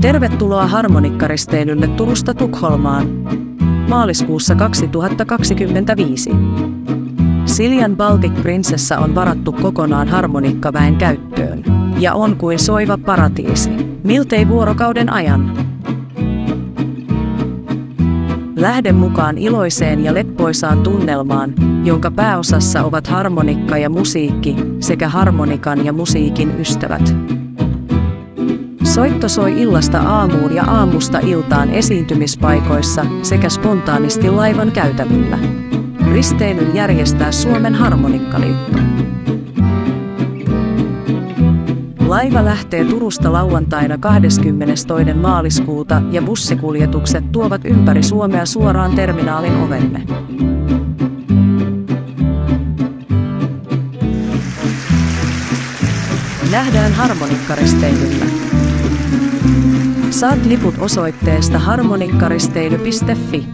Tervetuloa harmonikkaristeilylle Turusta Tukholmaan. Maaliskuussa 2025. Siljan Baltic Princessa on varattu kokonaan harmonikkaväen käyttöön. Ja on kuin soiva paratiisi. Miltei vuorokauden ajan. Lähde mukaan iloiseen ja leppoisaan tunnelmaan, jonka pääosassa ovat harmonikka ja musiikki, sekä harmonikan ja musiikin ystävät. Soitto soi illasta aamuun ja aamusta iltaan esiintymispaikoissa sekä spontaanisti laivan käytävillä. Risteilyn järjestää Suomen Harmonikkaliitto. Laiva lähtee Turusta lauantaina 22. maaliskuuta ja bussikuljetukset tuovat ympäri Suomea suoraan terminaalin ovelle. Nähdään harmonikkaristeilyllä. Saat liput osoitteesta harmonikkaristeily.fi.